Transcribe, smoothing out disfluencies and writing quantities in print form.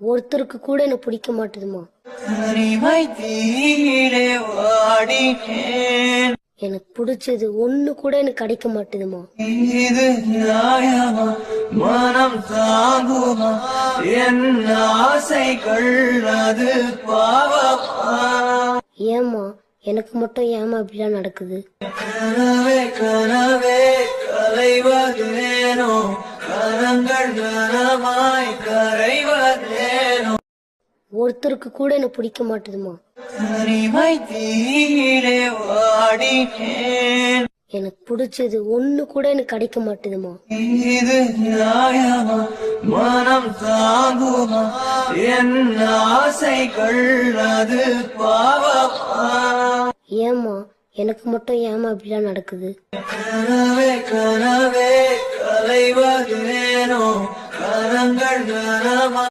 ஒருத்தருக்கு கூட என்ன பிடிக்க மாட்டுதுமா. எனக்கு பிடிச்சது ஒண்ணு கூட எனக்கு கிடைக்க மாட்டுதுமா. இது நியாயமா? மனம் தாங்குமா? என் ஆசைகள் அது பாவமா? ஏமா எனக்கு மட்டும் ஏமா இப்படிலாம் நடக்குது? கனவே கனவே கலைவதேனோ, கரங்கள் கனமாய் கரைவதேனோ. ஒருத்தருக்கு கூட என்ன பிடிக்க மாட்டுதுமா. தனிமை தீயிலே வாடினேன். எனக்கு பிடிச்சது ஒண்ணு கூட எனக்கு கிடைக்க மாட்டுதுமா. இது நியாயமா? மனம் தாங்குமா? என் ஆசைகள் அது பாவமா? ஏமா எனக்கு மட்டும் ஏமா இப்படிலாம் நடக்குது? கனவே கனவே கலைவதேனோ, கரங்கள் கனமாய்